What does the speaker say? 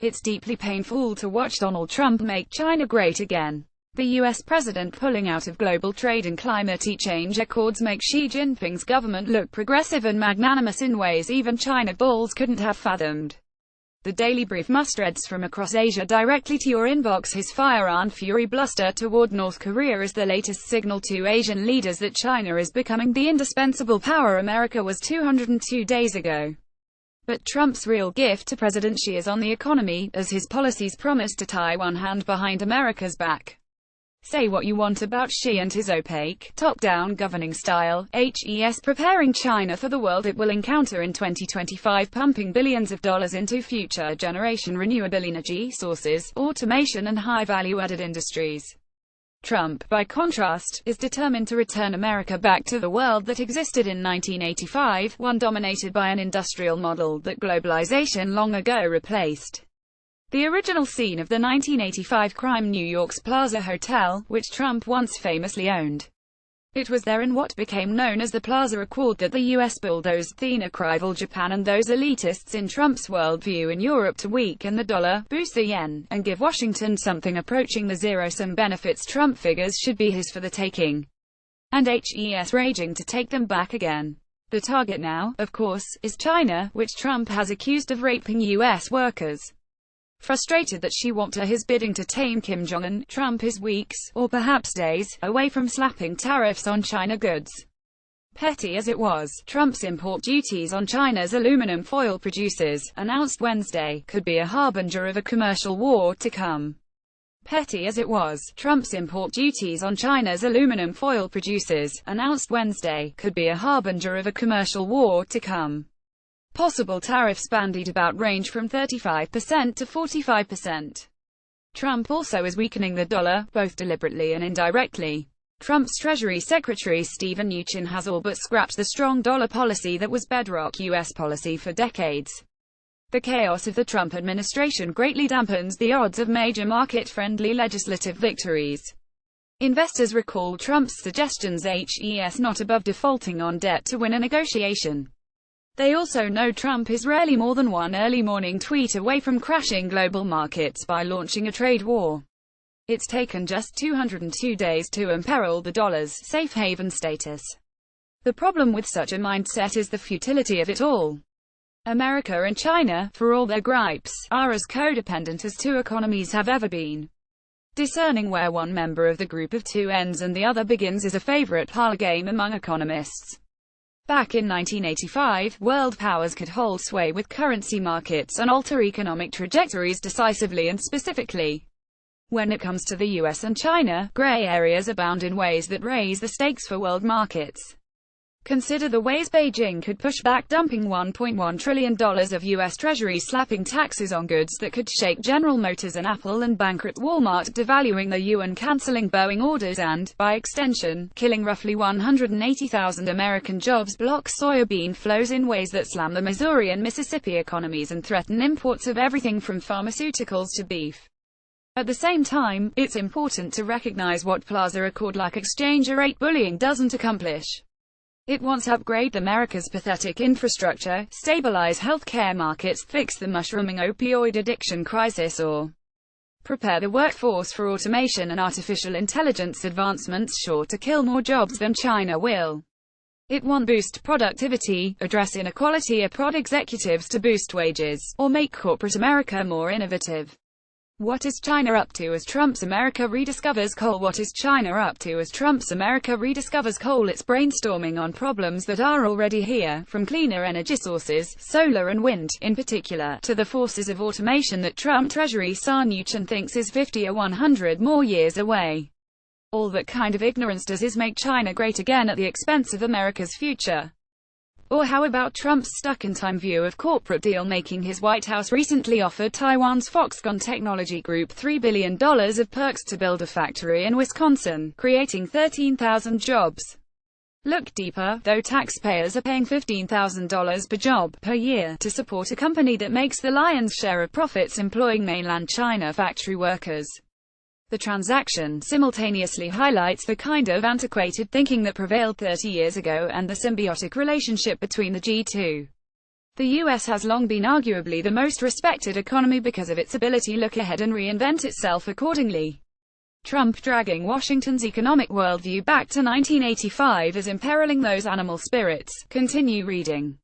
It's deeply painful to watch Donald Trump make China great again. The US president pulling out of global trade and climate change accords make Xi Jinping's government look progressive and magnanimous in ways even China bulls couldn't have fathomed. The Daily Brief musterheads from across Asia directly to your inbox. His fire and fury bluster toward North Korea is the latest signal to Asian leaders that China is becoming the indispensable power America was 202 days ago. But Trump's real gift to President Xi is on the economy, as his policies promise to tie one hand behind America's back. Say what you want about Xi and his opaque, top-down governing style, HES preparing China for the world it will encounter in 2025, pumping billions of dollars into future-generation renewable energy sources, automation and high-value-added industries. Trump, by contrast, is determined to return America back to the world that existed in 1985, one dominated by an industrial model that globalization long ago replaced. The original scene of the 1985 crime, New York's Plaza Hotel, which Trump once famously owned. It was there in what became known as the Plaza Accord that the US bulldozed THENOC rival Japan and those elitists in Trump's worldview in Europe to weaken the dollar, boost the yen, and give Washington something approaching the zero-sum benefits Trump figures should be his for the taking. And HES raging to take them back again. The target now, of course, is China, which Trump has accused of raping US workers. Frustrated that Xi won't do his bidding to tame Kim Jong-un, Trump is weeks, or perhaps days, away from slapping tariffs on China goods. Petty as it was, Trump's import duties on China's aluminum foil producers, announced Wednesday, could be a harbinger of a commercial war to come. Petty as it was, Trump's import duties on China's aluminum foil producers, announced Wednesday, could be a harbinger of a commercial war to come. Possible tariffs bandied about range from 35% to 45%. Trump also is weakening the dollar, both deliberately and indirectly. Trump's Treasury Secretary Steven Mnuchin has all but scrapped the strong dollar policy that was bedrock U.S. policy for decades. The chaos of the Trump administration greatly dampens the odds of major market-friendly legislative victories. Investors recall Trump's suggestions HES not above defaulting on debt to win a negotiation. They also know Trump is rarely more than one early morning tweet away from crashing global markets by launching a trade war. It's taken just 202 days to imperil the dollar's safe haven status. The problem with such a mindset is the futility of it all. America and China, for all their gripes, are as codependent as two economies have ever been. Discerning where one member of the group of two ends and the other begins is a favorite parlor game among economists. Back in 1985, world powers could hold sway with currency markets and alter economic trajectories decisively and specifically. When it comes to the US and China, gray areas abound in ways that raise the stakes for world markets. Consider the ways Beijing could push back dumping $1.1 trillion of U.S. Treasuries, slapping taxes on goods that could shake General Motors and Apple and bankrupt Walmart, devaluing the yuan, canceling Boeing orders and, by extension, killing roughly 180,000 American jobs, block soybean flows in ways that slam the Missouri and Mississippi economies and threaten imports of everything from pharmaceuticals to beef. At the same time, it's important to recognize what Plaza Accord-like exchange rate bullying doesn't accomplish. It wants to upgrade America's pathetic infrastructure, stabilize healthcare markets, fix the mushrooming opioid addiction crisis, or prepare the workforce for automation and artificial intelligence advancements sure to kill more jobs than China will. It won't boost productivity, address inequality, or prod executives to boost wages, or make corporate America more innovative. What is China up to as Trump's America rediscovers coal? What is China up to as Trump's America rediscovers coal? It's brainstorming on problems that are already here, from cleaner energy sources, solar and wind, in particular, to the forces of automation that Trump Treasury Secretary Mnuchin thinks is 50 or 100 more years away. All that kind of ignorance does is make China great again at the expense of America's future. Or how about Trump's stuck-in-time view of corporate deal-making? His White House recently offered Taiwan's Foxconn Technology Group $3 billion of perks to build a factory in Wisconsin, creating 13,000 jobs. Look deeper, though. Taxpayers are paying $15,000 per job, per year, to support a company that makes the lion's share of profits employing mainland China factory workers. The transaction simultaneously highlights the kind of antiquated thinking that prevailed 30 years ago and the symbiotic relationship between the G2. The U.S. has long been arguably the most respected economy because of its ability to look ahead and reinvent itself accordingly. Trump dragging Washington's economic worldview back to 1985 is imperiling those animal spirits. Continue reading.